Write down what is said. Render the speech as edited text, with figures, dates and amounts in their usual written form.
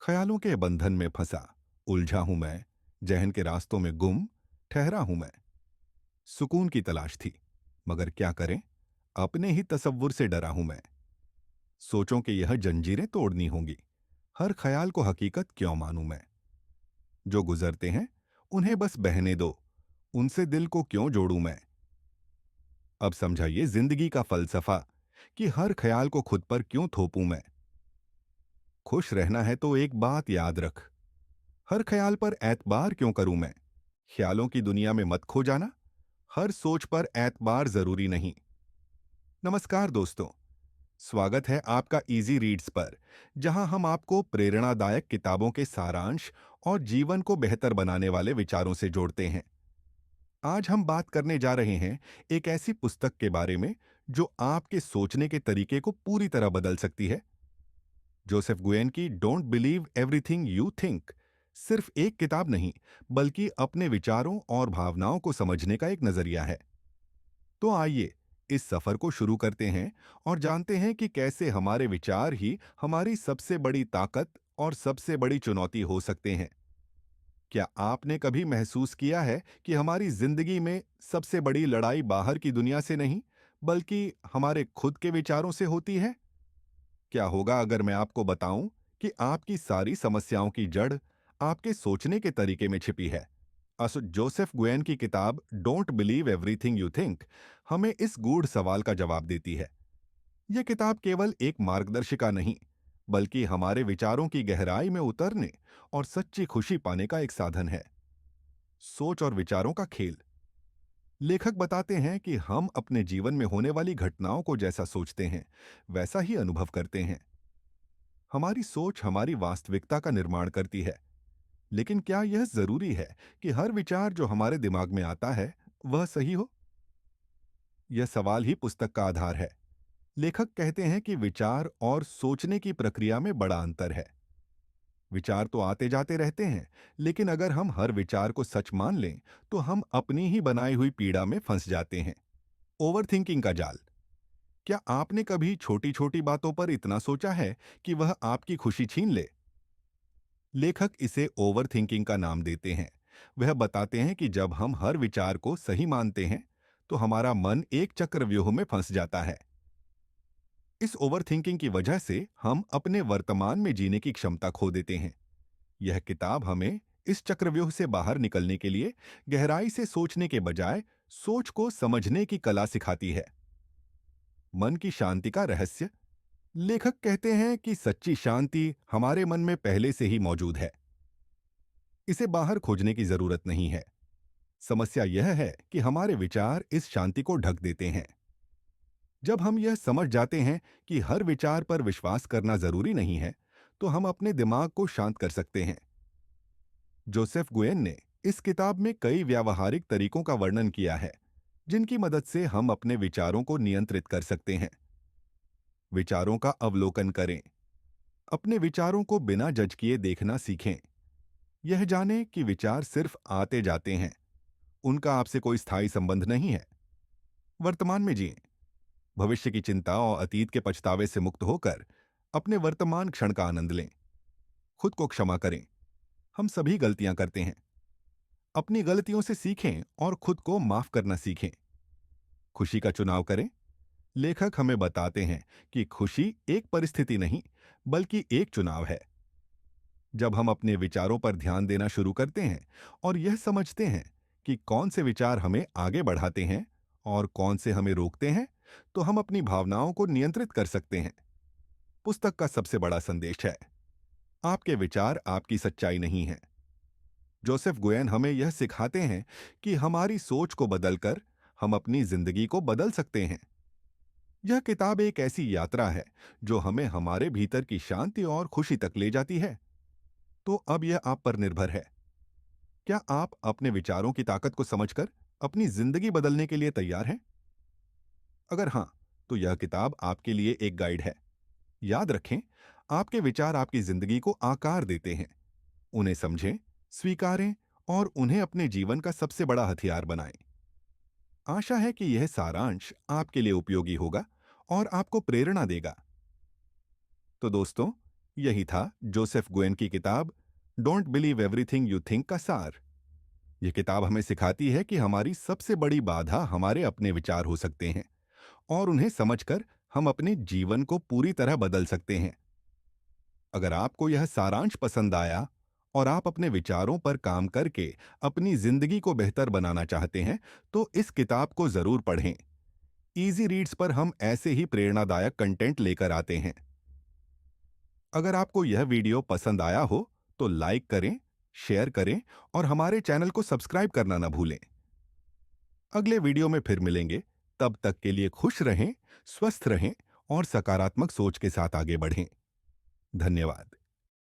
ख्यालों के बंधन में फंसा उलझा हूं मैं। जहन के रास्तों में गुम ठहरा हूं मैं। सुकून की तलाश थी, मगर क्या करें, अपने ही तसव्वुर से डरा हूं मैं। सोचों के यह जंजीरें तोड़नी होंगी। हर ख्याल को हकीकत क्यों मानूं मैं। जो गुजरते हैं उन्हें बस बहने दो, उनसे दिल को क्यों जोड़ूं मैं। अब समझाइए जिंदगी का फलसफा कि हर ख्याल को खुद पर क्यों थोपूं मैं। खुश रहना है तो एक बात याद रख, हर ख्याल पर एतबार क्यों करूं मैं। ख्यालों की दुनिया में मत खो जाना, हर सोच पर एतबार जरूरी नहीं। नमस्कार दोस्तों, स्वागत है आपका इजी रीड्स पर, जहां हम आपको प्रेरणादायक किताबों के सारांश और जीवन को बेहतर बनाने वाले विचारों से जोड़ते हैं। आज हम बात करने जा रहे हैं एक ऐसी पुस्तक के बारे में जो आपके सोचने के तरीके को पूरी तरह बदल सकती है। जोसेफ गुयेन की don't believe everything you think सिर्फ एक किताब नहीं, बल्कि अपने विचारों और भावनाओं को समझने का एक नजरिया है। तो आइए इस सफर को शुरू करते हैं और जानते हैं कि कैसे हमारे विचार ही हमारी सबसे बड़ी ताकत और सबसे बड़ी चुनौती हो सकते हैं। क्या आपने कभी महसूस किया है कि हमारी जिंदगी में सबसे बड़ी लड़ाई बाहर की दुनिया से नहीं, बल्कि हमारे खुद के विचारों से होती है? क्या होगा अगर मैं आपको बताऊं कि आपकी सारी समस्याओं की जड़ आपके सोचने के तरीके में छिपी है। जोसेफ गुयेन की किताब don't believe everything you think हमें इस गूढ़ सवाल का जवाब देती है। यह किताब केवल एक मार्गदर्शिका नहीं, बल्कि हमारे विचारों की गहराई में उतरने और सच्ची खुशी पाने का एक साधन है। सोच और विचारों का खेल। लेखक बताते हैं कि हम अपने जीवन में होने वाली घटनाओं को जैसा सोचते हैं, वैसा ही अनुभव करते हैं। हमारी सोच हमारी वास्तविकता का निर्माण करती है। लेकिन क्या यह जरूरी है कि हर विचार जो हमारे दिमाग में आता है वह सही हो? यह सवाल ही पुस्तक का आधार है। लेखक कहते हैं कि विचार और सोचने की प्रक्रिया में बड़ा अंतर है। विचार तो आते जाते रहते हैं, लेकिन अगर हम हर विचार को सच मान लें तो हम अपनी ही बनाई हुई पीड़ा में फंस जाते हैं। ओवरथिंकिंग का जाल। क्या आपने कभी छोटी छोटी बातों पर इतना सोचा है कि वह आपकी खुशी छीन ले? लेखक इसे ओवरथिंकिंग का नाम देते हैं। वह बताते हैं कि जब हम हर विचार को सही मानते हैं तो हमारा मन एक चक्रव्यूह में फंस जाता है। इस ओवरथिंकिंग की वजह से हम अपने वर्तमान में जीने की क्षमता खो देते हैं। यह किताब हमें इस चक्रव्यूह से बाहर निकलने के लिए गहराई से सोचने के बजाय सोच को समझने की कला सिखाती है। मन की शांति का रहस्य। लेखक कहते हैं कि सच्ची शांति हमारे मन में पहले से ही मौजूद है, इसे बाहर खोजने की जरूरत नहीं है। समस्या यह है कि हमारे विचार इस शांति को ढक देते हैं। जब हम यह समझ जाते हैं कि हर विचार पर विश्वास करना जरूरी नहीं है, तो हम अपने दिमाग को शांत कर सकते हैं। जोसेफ गुयेन ने इस किताब में कई व्यावहारिक तरीकों का वर्णन किया है, जिनकी मदद से हम अपने विचारों को नियंत्रित कर सकते हैं। विचारों का अवलोकन करें। अपने विचारों को बिना जज किए देखना सीखें। यह जानें कि विचार सिर्फ आते जाते हैं, उनका आपसे कोई स्थायी संबंध नहीं है। वर्तमान में जिएं। भविष्य की चिंता और अतीत के पछतावे से मुक्त होकर अपने वर्तमान क्षण का आनंद लें। खुद को क्षमा करें। हम सभी गलतियां करते हैं। अपनी गलतियों से सीखें और खुद को माफ करना सीखें। खुशी का चुनाव करें। लेखक हमें बताते हैं कि खुशी एक परिस्थिति नहीं, बल्कि एक चुनाव है। जब हम अपने विचारों पर ध्यान देना शुरू करते हैं और यह समझते हैं कि कौन से विचार हमें आगे बढ़ाते हैं और कौन से हमें रोकते हैं, तो हम अपनी भावनाओं को नियंत्रित कर सकते हैं। पुस्तक का सबसे बड़ा संदेश है, आपके विचार आपकी सच्चाई नहीं है। जोसेफ गुयेन हमें यह सिखाते हैं कि हमारी सोच को बदलकर हम अपनी जिंदगी को बदल सकते हैं। यह किताब एक ऐसी यात्रा है जो हमें हमारे भीतर की शांति और खुशी तक ले जाती है। तो अब यह आप पर निर्भर है। क्या आप अपने विचारों की ताकत को समझकर अपनी जिंदगी बदलने के लिए तैयार हैं? अगर हां, तो यह किताब आपके लिए एक गाइड है। याद रखें, आपके विचार आपकी जिंदगी को आकार देते हैं। उन्हें समझें, स्वीकारें और उन्हें अपने जीवन का सबसे बड़ा हथियार बनाएं। आशा है कि यह सारांश आपके लिए उपयोगी होगा और आपको प्रेरणा देगा। तो दोस्तों, यही था जोसेफ गुएन की किताब don't believe everything you think का सार। यह किताब हमें सिखाती है कि हमारी सबसे बड़ी बाधा हमारे अपने विचार हो सकते हैं और उन्हें समझकर हम अपने जीवन को पूरी तरह बदल सकते हैं। अगर आपको यह सारांश पसंद आया और आप अपने विचारों पर काम करके अपनी जिंदगी को बेहतर बनाना चाहते हैं, तो इस किताब को जरूर पढ़ें। इजी रीड्स पर हम ऐसे ही प्रेरणादायक कंटेंट लेकर आते हैं। अगर आपको यह वीडियो पसंद आया हो तो लाइक करें, शेयर करें और हमारे चैनल को सब्सक्राइब करना न भूलें। अगले वीडियो में फिर मिलेंगे। तब तक के लिए खुश रहें, स्वस्थ रहें और सकारात्मक सोच के साथ आगे बढ़ें। धन्यवाद।